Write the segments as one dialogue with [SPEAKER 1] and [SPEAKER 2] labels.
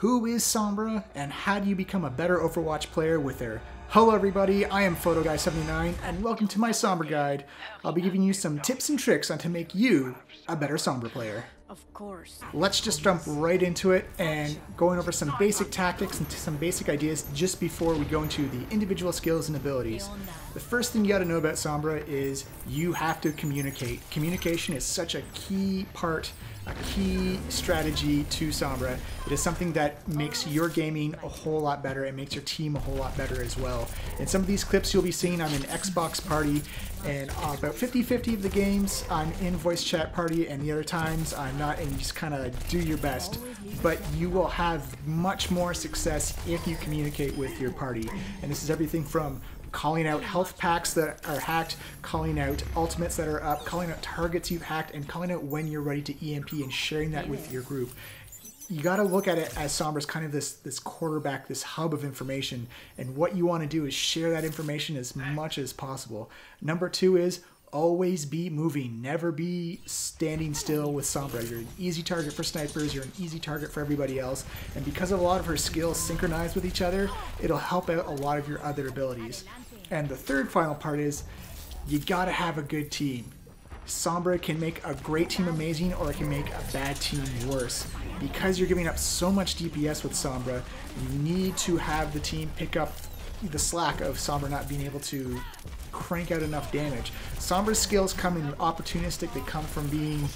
[SPEAKER 1] Who is Sombra, and how do you become a better Overwatch player with her? Hello everybody, I am PhotoGuy79, and welcome to my Sombra guide. I'll be giving you some tips and tricks on to make you a better Sombra player.
[SPEAKER 2] Of course.
[SPEAKER 1] Let's just jump right into it and going over some basic tactics and some basic ideas just before we go into the individual skills and abilities. The first thing you gotta know about Sombra is you have to communicate. Communication is such a key part, a key strategy to Sombra. It is something that makes your gaming a whole lot better. It makes your team a whole lot better as well. In some of these clips you'll be seeing I'm in Xbox party, and about 50-50 of the games I'm in voice chat party, and the other times I'm not, and you just kind of do your best. But you will have much more success if you communicate with your party. And this is everything from calling out health packs that are hacked, calling out ultimates that are up, calling out targets you've hacked, and calling out when you're ready to EMP and sharing that with your group. You got to look at it as Sombra's kind of this quarterback, this hub of information, and what you want to do is share that information as much as possible. Number two is always be moving. Never be standing still with Sombra. You're an easy target for snipers, you're an easy target for everybody else, and because of a lot of her skills synchronized with each other, it'll help out a lot of your other abilities. And the third final part is you gotta have a good team. Sombra can make a great team amazing, or it can make a bad team worse. Because you're giving up so much DPS with Sombra, you need to have the team pick up the slack of Sombra not being able to crank out enough damage. Sombra's skills come in opportunistic. They come from being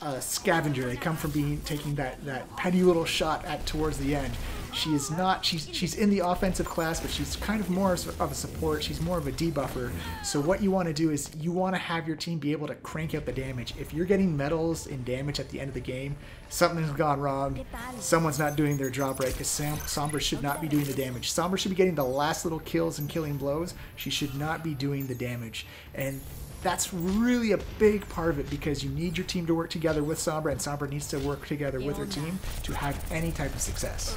[SPEAKER 1] a scavenger. They come from taking that petty little shot towards the end. She is not, she's in the offensive class, but she's kind of more of a support. She's more of a debuffer. So what you want to do is you want to have your team be able to crank out the damage. If you're getting medals in damage at the end of the game, something's gone wrong. Someone's not doing their job right, because Sombra should not be doing the damage. Sombra should be getting the last little kills and killing blows. She should not be doing the damage. And that's really a big part of it, because you need your team to work together with Sombra, and Sombra needs to work together with her team to have any type of success.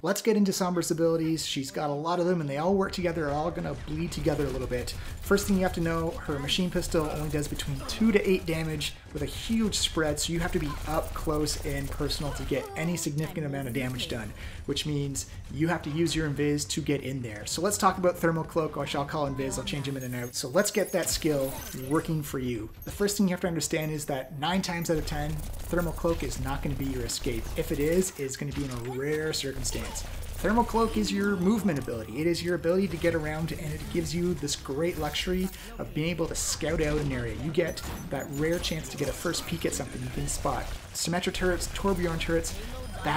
[SPEAKER 1] Let's get into Sombra's abilities. She's got a lot of them, and they all work together. They're all going to bleed together a little bit. First thing you have to know, her machine pistol only does between 2 to 8 damage with a huge spread, so you have to be up close and personal to get any significant amount of damage done, which means you have to use your invis to get in there. So let's talk about thermal cloak, which I'll call invis. I'll change him in and out. So let's get that skill working for you. The first thing you have to understand is that 9 times out of 10, thermal cloak is not going to be your escape. If it is, it's going to be in a rare circumstance. Thermal Cloak is your movement ability. It is your ability to get around, and it gives you this great luxury of being able to scout out an area. You get that rare chance to get a first peek at something you can spot. Symmetra turrets, Torbjorn turrets,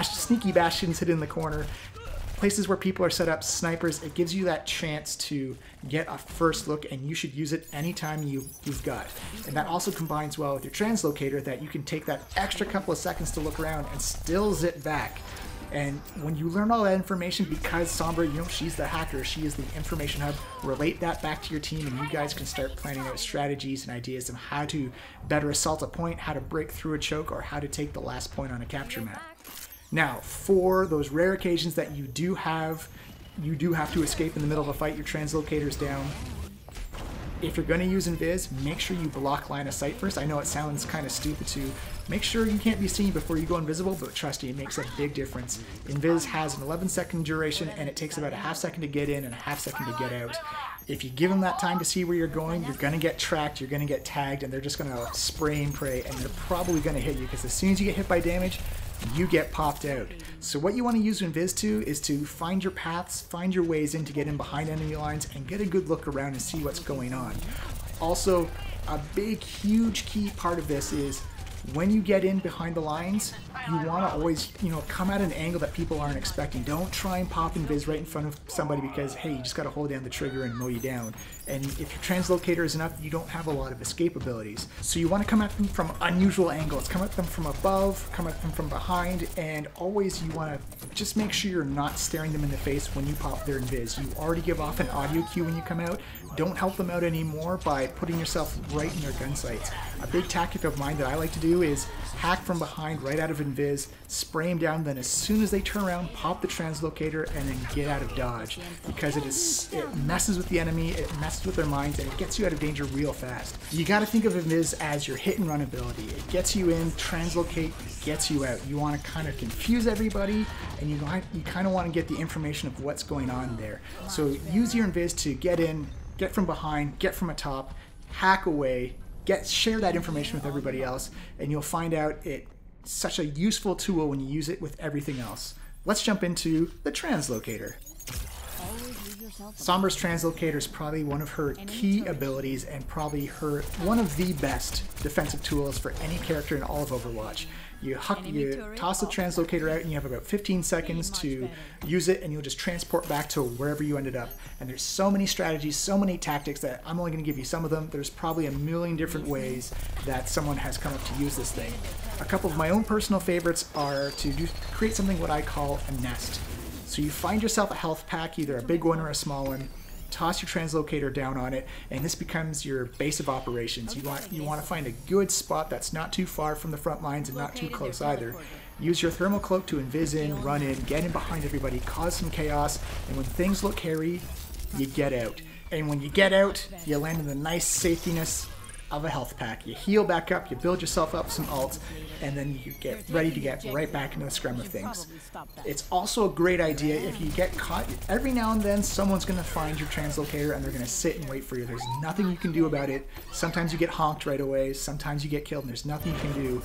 [SPEAKER 1] sneaky bastions hidden in the corner, places where people are set up, snipers. It gives you that chance to get a first look, and you should use it anytime you've got. And that also combines well with your translocator, that you can take that extra couple of seconds to look around and still zip back. And when you learn all that information, because Sombra, you know, she's the hacker, she is the information hub, relate that back to your team, and you guys can start planning out strategies and ideas on how to better assault a point, how to break through a choke, or how to take the last point on a capture map. Now, for those rare occasions that you do have to escape in the middle of a fight, your translocator's down. If you're going to use invis, make sure you block line of sight first. I know it sounds kind of stupid to make sure you can't be seen before you go invisible, but trust me, it makes a big difference. Invis has an 11-second duration, and it takes about a half second to get in and a half second to get out. If you give them that time to see where you're going to get tracked, you're going to get tagged, and they're just going to spray and pray, and they're probably going to hit you, because as soon as you get hit by damage, you get popped out. So what you want to use invis to is to find your paths, find your ways in to get in behind enemy lines, and get a good look around and see what's going on. Also, a big, huge key part of this is when you get in behind the lines, you want to always, come at an angle that people aren't expecting. Don't try and pop invis right in front of somebody, because, hey, you just got to hold down the trigger and mow you down. And if your translocator isn't up, you don't have a lot of escape abilities. So you want to come at them from unusual angles. Come at them from above, come at them from behind, and always you want to just make sure you're not staring them in the face when you pop their invis. You already give off an audio cue when you come out. Don't help them out anymore by putting yourself right in their gun sights. A big tactic of mine that I like to do is hack from behind right out of invis, spray them down, then as soon as they turn around, pop the translocator and then get out of dodge, because it messes with the enemy, it messes with their minds, and it gets you out of danger real fast. You got to think of invis as your hit and run ability. It gets you in, translocate gets you out. You want to kind of confuse everybody, and you kind of want to get the information of what's going on there. So use your invis to get in, get from behind, get from atop, hack away, share that information with everybody else, and you'll find out it's such a useful tool when you use it with everything else. Let's jump into the translocator. Sombra's translocator is probably one of her key abilities and probably one of the best defensive tools for any character in all of Overwatch. You toss the translocator out and you have about 15 seconds to use it, and you'll just transport back to wherever you ended up. And there's so many strategies, so many tactics that I'm only going to give you some of them. There's probably a million different ways that someone has come up to use this thing. A couple of my own personal favorites are to create something what I call a nest. So you find yourself a health pack, either a big one or a small one, toss your translocator down on it, and this becomes your base of operations. You want to find a good spot that's not too far from the front lines and not too close either. Use your thermal cloak to invis in, run in, get in behind everybody, cause some chaos, and when things look hairy, you get out. And when you get out, you land in the nice safetiness of a health pack. You heal back up, you build yourself up some ults, and then you get ready to get right back into the scrum of things. It's also a great idea if you get caught. Every now and then someone's going to find your translocator and they're going to sit and wait for you. There's nothing you can do about it. Sometimes you get honked right away, sometimes you get killed, and there's nothing you can do.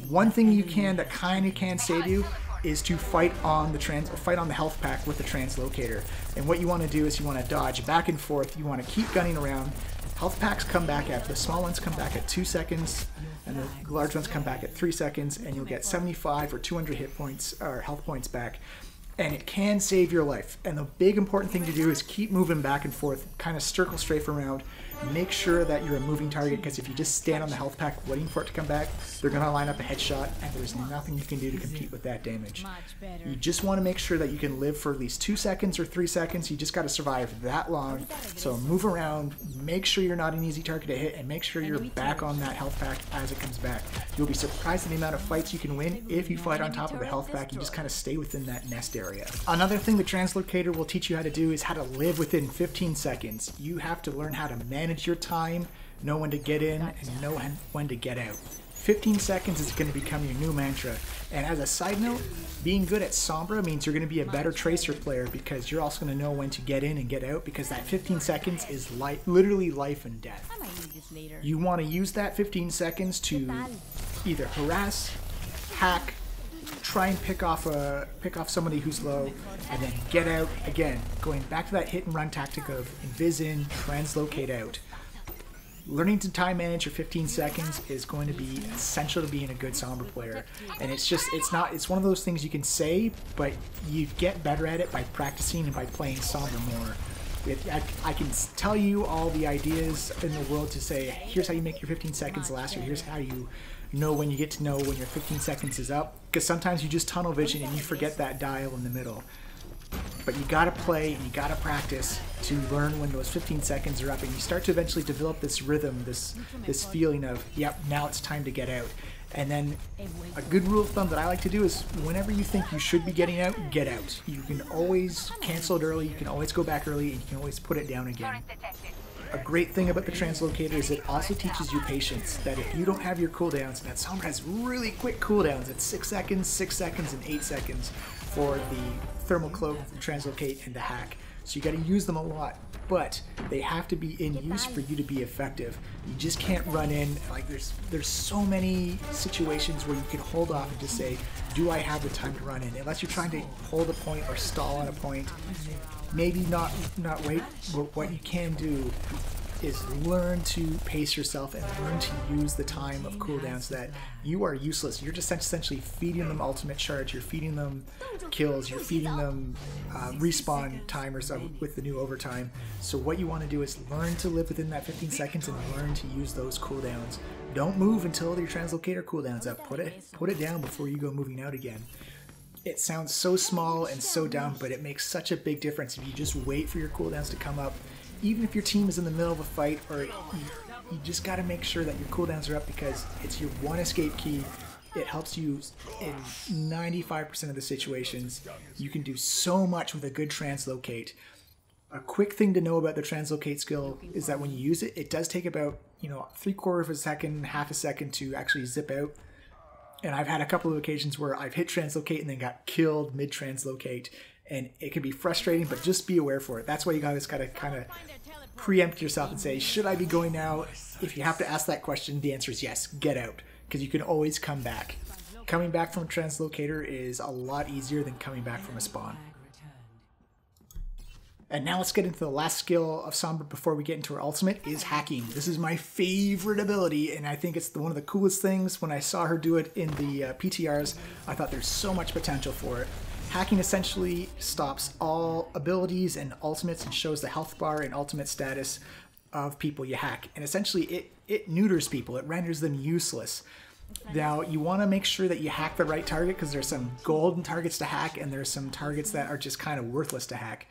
[SPEAKER 1] One thing you can that kind of can save you is to fight on the health pack with the translocator. And what you want to do is you want to dodge back and forth. You want to keep gunning around. Health packs come back the small ones come back at 2 seconds, and the large ones come back at 3 seconds, and you'll get 75 or 200 hit points or health points back. And it can save your life. And the big important thing to do is keep moving back and forth, kind of circle strafe around. Make sure that you're a moving target, because if you just stand on the health pack waiting for it to come back, they're going to line up a headshot, and there's nothing you can do to compete with that damage. You just want to make sure that you can live for at least 2 seconds or 3 seconds. You just got to survive that long. So move around, make sure you're not an easy target to hit, and make sure you're back on that health pack as it comes back. You'll be surprised at the amount of fights you can win if you fight on top of the health pack. You just kind of stay within that nest area. Another thing the translocator will teach you how to do is how to live within 15 seconds. You have to learn how to manage your time, know when to get in, and know when to get out. 15 seconds is going to become your new mantra. And as a side note, being good at Sombra means you're going to be a better Tracer player, because you're also going to know when to get in and get out, because that 15 seconds is literally life and death. You want to use that 15 seconds to either harass, hack, try and pick off somebody who's low, and then get out again, going back to that hit and run tactic of invis in, translocate out. Learning to time manage your 15 seconds is going to be essential to being a good Sombra player. And it's one of those things you can say, but you get better at it by practicing and by playing Sombra more. I can tell you all the ideas in the world to say, here's how you make your 15 seconds last, or here's how you know when you get to know when your 15 seconds is up, because sometimes you just tunnel vision and you forget that dial in the middle. But you gotta play and you gotta practice to learn when those 15 seconds are up, and you start to eventually develop this rhythm, this feeling of, yep, now it's time to get out. And then a good rule of thumb that I like to do is whenever you think you should be getting out, get out. You can always cancel it early, you can always go back early, and you can always put it down again. A great thing about the translocator is it also teaches you patience, that if you don't have your cooldowns, and that Sombra has really quick cooldowns at 6 seconds, and 8 seconds for the thermal cloak, the translocate, and the hack. So you got to use them a lot, but they have to be in use for you to be effective. You just can't run in, like there's so many situations where you can hold off and just say, do I have the time to run in? Unless you're trying to hold a point or stall on a point, maybe not wait. But what you can do is learn to pace yourself and learn to use the time of cooldowns that you are useless. You're just essentially feeding them ultimate charge, you're feeding them kills, you're feeding them respawn timers with the new overtime. So what you want to do is learn to live within that 15 seconds and learn to use those cooldowns. Don't move until your translocator cooldown's up. Put it down before you go moving out again. It sounds so small and so dumb, but it makes such a big difference if you just wait for your cooldowns to come up. Even if your team is in the middle of a fight, or you just got to make sure that your cooldowns are up because it's your one escape key. It helps you in 95% of the situations. You can do so much with a good translocate. A quick thing to know about the translocate skill is that when you use it, it does take about, 3/4 of a second, half a second to actually zip out. And I've had a couple of occasions where I've hit translocate and then got killed mid-translocate. And it can be frustrating, but just be aware for it. That's why you guys got to kind of preempt yourself and say, should I be going now? If you have to ask that question, the answer is yes, get out. Because you can always come back. Coming back from a translocator is a lot easier than coming back from a spawn. And now let's get into the last skill of Sombra before we get into her ultimate, is hacking. This is my favorite ability, and I think it's one of the coolest things. When I saw her do it in the PTRs, I thought there's so much potential for it. Hacking essentially stops all abilities and ultimates and shows the health bar and ultimate status of people you hack. And essentially it neuters people, it renders them useless. Now you want to make sure that you hack the right target because there's some golden targets to hack and there's some targets that are just kind of worthless to hack.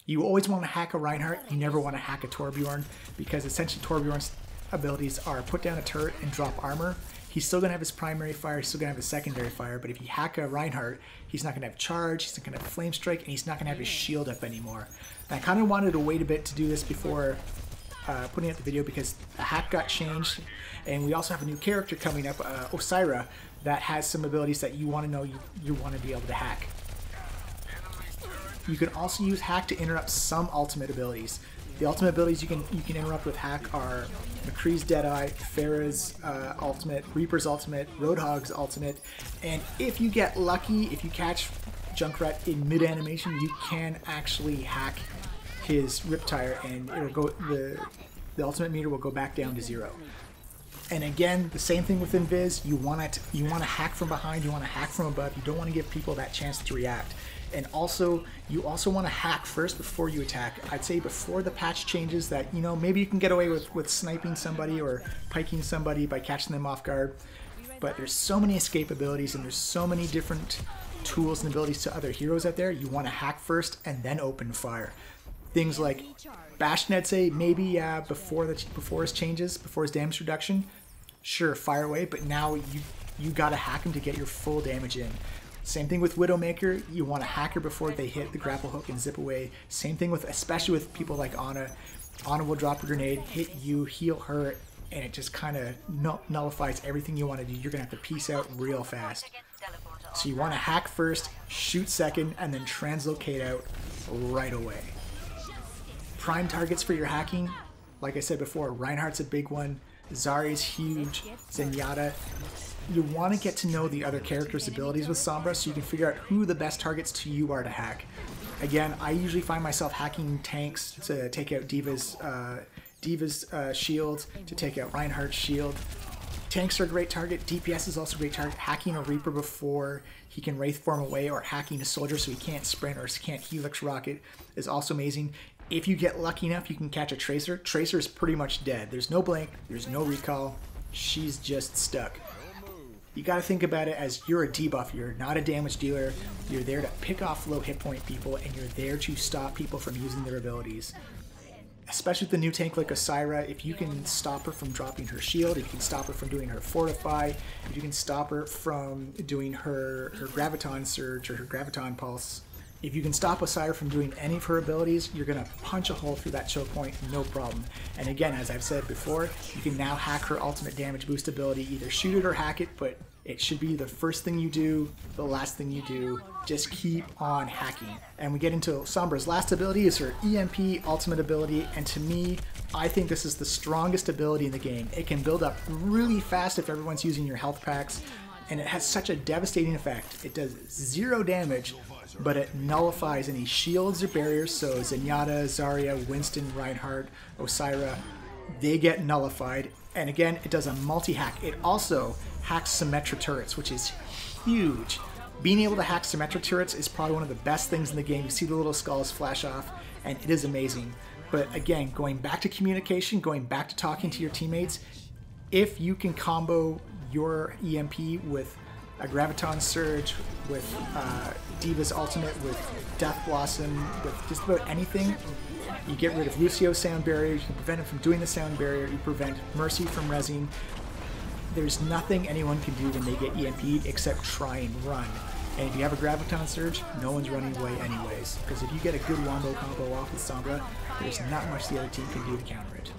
[SPEAKER 1] You always want to hack a Reinhardt, you never want to hack a Torbjorn because essentially Torbjorn's abilities are put down a turret and drop armor. He's still going to have his primary fire, he's still going to have his secondary fire, but if you hack a Reinhardt, he's not going to have charge, he's not going to have flame strike, and he's not going to have his shield up anymore. And I kind of wanted to wait a bit to do this before putting out the video because the hack got changed, and we also have a new character coming up, Osira, that has some abilities that you want to know you want to be able to hack. You can also use hack to interrupt some ultimate abilities. The ultimate abilities you can interrupt with hack are McCree's Deadeye, Pharah's ultimate, Reaper's ultimate, Roadhog's ultimate, and if you get lucky, if you catch Junkrat in mid-animation, you can actually hack his Riptire and it'll go, the ultimate meter will go back down to 0. And again, the same thing with Invis. You want to hack from behind, you want to hack from above. You don't want to give people that chance to react. And also, you also want to hack first before you attack. I'd say before the patch changes that, maybe you can get away with sniping somebody or piking somebody by catching them off guard. But there's so many escape abilities and there's so many different tools and abilities to other heroes out there. You want to hack first and then open fire. Things like Bastion, I'd say maybe before his changes, before his damage reduction, sure, fire away, but now you gotta hack him to get your full damage in. Same thing with Widowmaker, you want to hack her before they hit the grapple hook and zip away. Same thing with, especially with people like Ana. Ana will drop a grenade, hit you, heal her, and it just kind of nullifies everything you want to do. You're gonna have to peace out real fast. So you want to hack first, shoot second, and then translocate out right away. Prime targets for your hacking, like I said before, Reinhardt's a big one, Zarya's huge, Zenyatta. You want to get to know the other characters' abilities with Sombra so you can figure out who the best targets to you are to hack. Again, I usually find myself hacking tanks to take out Diva's shield, to take out Reinhardt's shield. Tanks are a great target, DPS is also a great target. Hacking a Reaper before he can Wraith form away, or hacking a soldier so he can't sprint or can't Helix rocket is also amazing. If you get lucky enough, you can catch a Tracer. Tracer is pretty much dead. There's no blink, there's no recall, she's just stuck. You got to think about it as you're a debuff, you're not a damage dealer, you're there to pick off low hit point people, and you're there to stop people from using their abilities. Especially with the new tank like Osira, if you can stop her from dropping her shield, if you can stop her from doing her Fortify, if you can stop her from doing her Graviton Surge or her Graviton Pulse, if you can stop Osira from doing any of her abilities, you're going to punch a hole through that choke point, no problem. And again, as I've said before, you can now hack her ultimate damage boost ability, either shoot it or hack it, but it should be the first thing you do, the last thing you do. Just keep on hacking. And we get into Sombra's last ability, is her EMP ultimate ability, and to me, I think this is the strongest ability in the game. It can build up really fast if everyone's using your health packs, and it has such a devastating effect. It does 0 damage, but it nullifies any shields or barriers, so Zenyatta, Zarya, Winston, Reinhardt, Osira, they get nullified. And again, it does a multi-hack. It also hacks Symmetra turrets, which is huge. Being able to hack Symmetra turrets is probably one of the best things in the game. You see the little skulls flash off, and it is amazing. But again, going back to communication, going back to talking to your teammates, if you can combo your EMP with a Graviton Surge, with Diva's ultimate, with Death Blossom, with just about anything. You get rid of Lucio's sound barrier, you can prevent him from doing the sound barrier, you prevent Mercy from rezzing. There's nothing anyone can do when they get EMP'd except try and run. And if you have a Graviton Surge, no one's running away anyways. Because if you get a good wombo combo off with Sombra, there's not much the other team can do to counter it.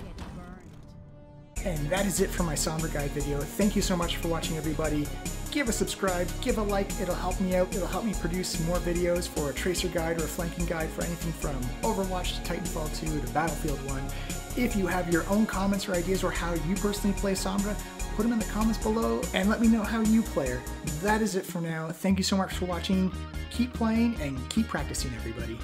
[SPEAKER 1] And that is it for my Sombra guide video. Thank you so much for watching, everybody. Give a subscribe, give a like, it'll help me out. It'll help me produce more videos for a Tracer guide or a flanking guide for anything from Overwatch to Titanfall 2 to Battlefield 1. If you have your own comments or ideas or how you personally play Sombra, put them in the comments below and let me know how you play her. That is it for now. Thank you so much for watching. Keep playing and keep practicing, everybody.